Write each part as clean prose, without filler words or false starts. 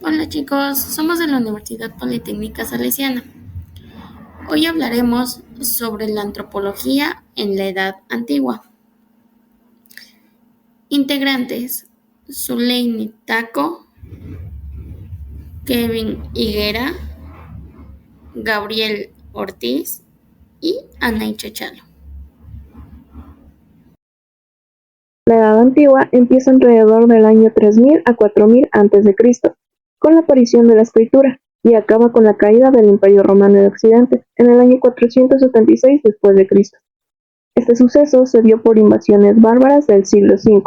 Hola chicos, somos de la Universidad Politécnica Salesiana. Hoy hablaremos sobre la antropología en la Edad Antigua. Integrantes: Zuleini Taco, Kevin Higuera, Gabriel Ortiz y Anay Chechalo. La Edad Antigua empieza alrededor del año 3000 a 4000 a.C., con la aparición de la escritura, y acaba con la caída del Imperio Romano de Occidente en el año 476 después de Cristo. Este suceso se dio por invasiones bárbaras del siglo V.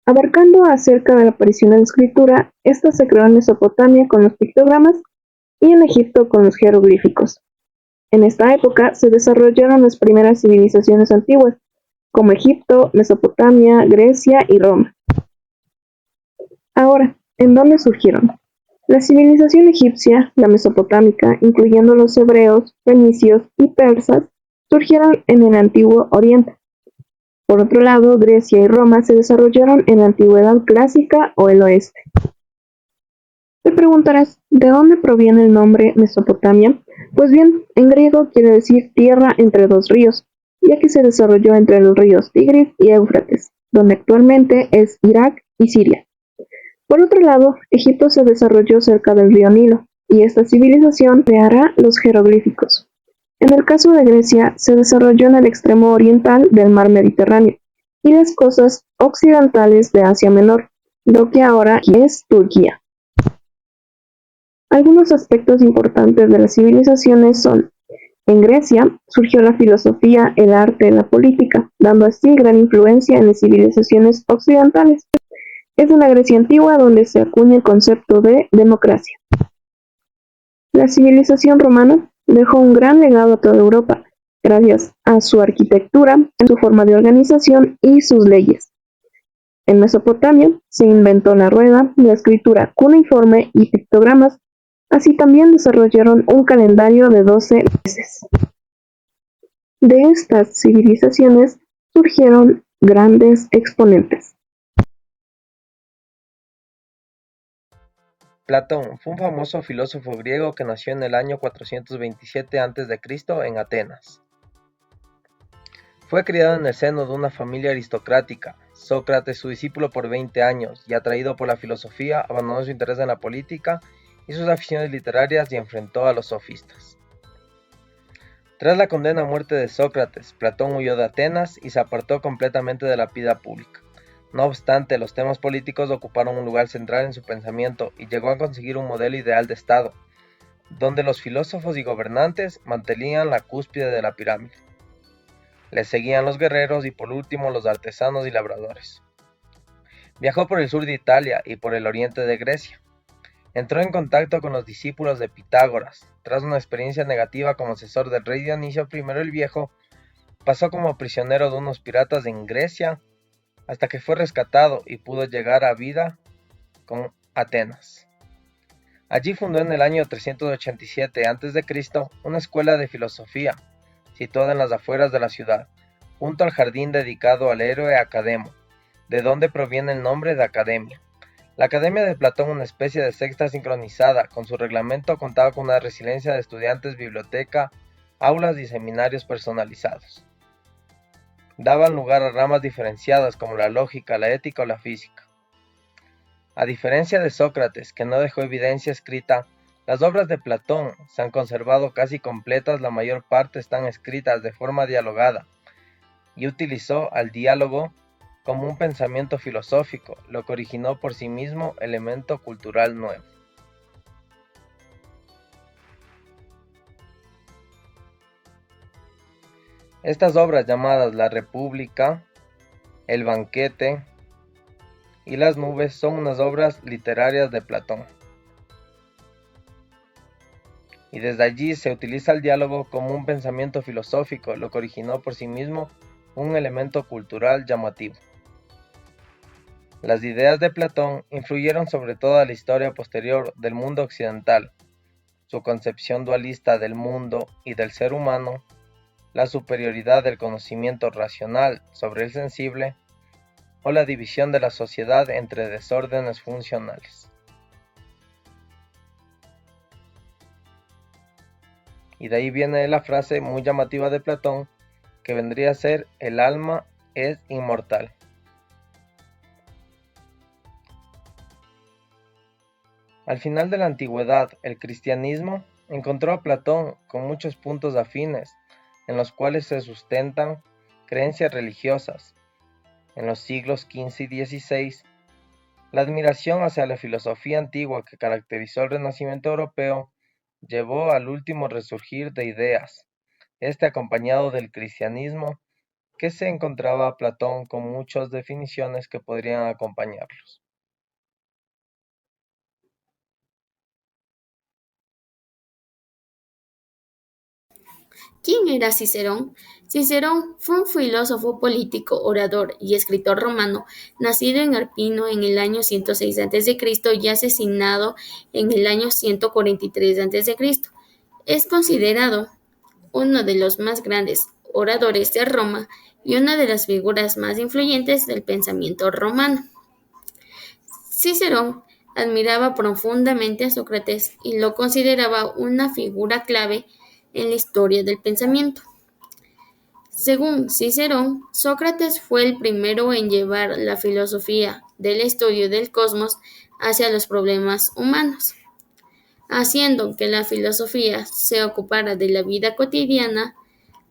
Abarcando acerca de la aparición de la escritura, esta se creó en Mesopotamia con los pictogramas y en Egipto con los jeroglíficos. En esta época se desarrollaron las primeras civilizaciones antiguas, como Egipto, Mesopotamia, Grecia y Roma. Ahora, ¿en dónde surgieron? La civilización egipcia, la mesopotámica, incluyendo los hebreos, fenicios y persas, surgieron en el Antiguo Oriente. Por otro lado, Grecia y Roma se desarrollaron en la Antigüedad clásica o el Oeste. Te preguntarás, ¿de dónde proviene el nombre Mesopotamia? Pues bien, en griego quiere decir tierra entre dos ríos, ya que se desarrolló entre los ríos Tigris y Éufrates, donde actualmente es Irak y Siria. Por otro lado, Egipto se desarrolló cerca del río Nilo, y esta civilización creará los jeroglíficos. En el caso de Grecia, se desarrolló en el extremo oriental del mar Mediterráneo y las costas occidentales de Asia Menor, lo que ahora es Turquía. Algunos aspectos importantes de las civilizaciones son: en Grecia surgió la filosofía, el arte, la política, dando así gran influencia en las civilizaciones occidentales. Es en la Grecia antigua donde se acuña el concepto de democracia. La civilización romana dejó un gran legado a toda Europa, gracias a su arquitectura, su forma de organización y sus leyes. En Mesopotamia se inventó la rueda, la escritura cuneiforme y pictogramas. Así también desarrollaron un calendario de 12 meses. De estas civilizaciones surgieron grandes exponentes. Platón fue un famoso filósofo griego que nació en el año 427 a.C. en Atenas. Fue criado en el seno de una familia aristocrática. Sócrates, su discípulo por 20 años, y atraído por la filosofía, abandonó su interés en la política y sus aficiones literarias y enfrentó a los sofistas. Tras la condena a muerte de Sócrates, Platón huyó de Atenas y se apartó completamente de la vida pública. No obstante, los temas políticos ocuparon un lugar central en su pensamiento y llegó a conseguir un modelo ideal de Estado, donde los filósofos y gobernantes mantenían la cúspide de la pirámide. Les seguían los guerreros y por último los artesanos y labradores. Viajó por el sur de Italia y por el oriente de Grecia. Entró en contacto con los discípulos de Pitágoras. Tras una experiencia negativa como asesor del rey Dionisio I el Viejo, pasó como prisionero de unos piratas en Grecia, hasta que fue rescatado y pudo llegar a vida con Atenas. Allí fundó en el año 387 a.C. una escuela de filosofía, situada en las afueras de la ciudad, junto al jardín dedicado al héroe Academo, de donde proviene el nombre de academia. La Academia de Platón, una especie de secta sincronizada, con su reglamento contaba con una residencia de estudiantes, biblioteca, aulas y seminarios personalizados. Daban lugar a ramas diferenciadas como la lógica, la ética o la física. A diferencia de Sócrates, que no dejó evidencia escrita, las obras de Platón se han conservado casi completas, la mayor parte están escritas de forma dialogada, y utilizó al diálogo como un pensamiento filosófico, lo que originó por sí mismo elemento cultural nuevo. Estas obras llamadas La República, El Banquete y Las Nubes son unas obras literarias de Platón. Y desde allí se utiliza el diálogo como un pensamiento filosófico, lo que originó por sí mismo un elemento cultural llamativo. Las ideas de Platón influyeron sobre toda la historia posterior del mundo occidental. Su concepción dualista del mundo y del ser humano, la superioridad del conocimiento racional sobre el sensible, o la división de la sociedad entre desórdenes funcionales. y de ahí viene la frase muy llamativa de Platón, que vendría a ser: el alma es inmortal. Al final de la antigüedad, el cristianismo encontró a Platón con muchos puntos afines, en los cuales se sustentan creencias religiosas. En los siglos XV y XVI, la admiración hacia la filosofía antigua que caracterizó el Renacimiento europeo llevó al último resurgir de ideas, acompañado del cristianismo, que se encontraba a Platón con muchas definiciones que podrían acompañarlos. ¿Quién era Cicerón? Cicerón fue un filósofo político, orador y escritor romano, nacido en Arpino en el año 106 a.C. y asesinado en el año 143 a.C. Es considerado uno de los más grandes oradores de Roma y una de las figuras más influyentes del pensamiento romano. Cicerón admiraba profundamente a Sócrates y lo consideraba una figura clave en la historia del pensamiento. Según Cicerón, Sócrates fue el primero en llevar la filosofía del estudio del cosmos hacia los problemas humanos, haciendo que la filosofía se ocupara de la vida cotidiana,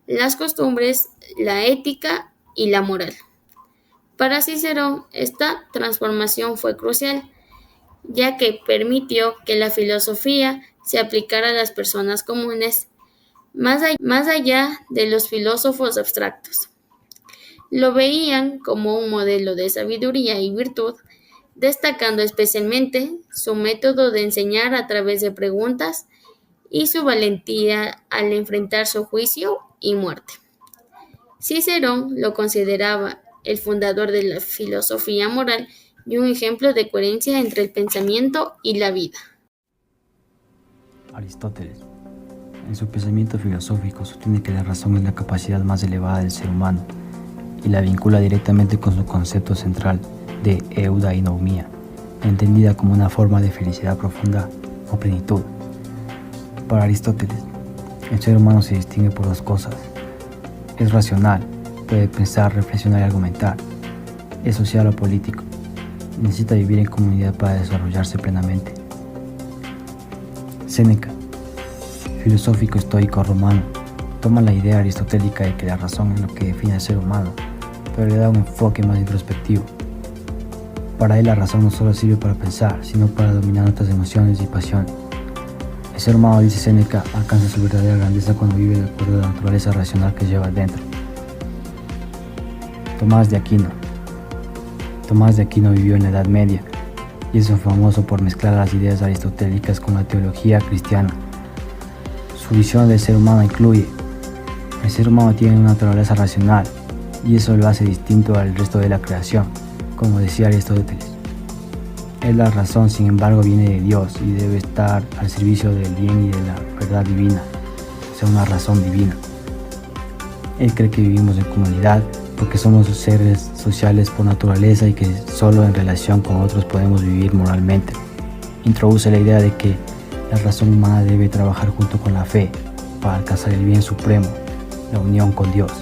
las costumbres, la ética y la moral. Para Cicerón, esta transformación fue crucial, ya que permitió que la filosofía se aplicara a las personas comunes, más allá de los filósofos abstractos. Lo veían como un modelo de sabiduría y virtud, destacando especialmente su método de enseñar a través de preguntas y su valentía al enfrentar su juicio y muerte. Cicerón lo consideraba el fundador de la filosofía moral y un ejemplo de coherencia entre el pensamiento y la vida. Aristóteles, en su pensamiento filosófico, sostiene que la razón es la capacidad más elevada del ser humano y la vincula directamente con su concepto central de eudainomía, entendida como una forma de felicidad profunda o plenitud. Para Aristóteles, el ser humano se distingue por dos cosas: es racional, puede pensar, reflexionar y argumentar; es social o político, necesita vivir en comunidad para desarrollarse plenamente. Séneca, filosófico estoico romano, toma la idea aristotélica de que la razón es lo que define al ser humano, pero le da un enfoque más introspectivo. Para él la razón no solo sirve para pensar, sino para dominar nuestras emociones y pasiones. El ser humano, dice Séneca, alcanza su verdadera grandeza cuando vive de acuerdo a la naturaleza racional que lleva dentro. Tomás de Aquino vivió en la Edad Media y es famoso por mezclar las ideas aristotélicas con la teología cristiana. Su visión del ser humano incluye: el ser humano tiene una naturaleza racional y eso lo hace distinto al resto de la creación, como decía Aristóteles. Es la razón, sin embargo, viene de Dios y debe estar al servicio del bien y de la verdad divina, o sea, una razón divina. Él cree que vivimos en comunidad porque somos seres sociales por naturaleza y que solo en relación con otros podemos vivir moralmente. Introduce la idea de que la razón humana debe trabajar junto con la fe para alcanzar el bien supremo, la unión con Dios.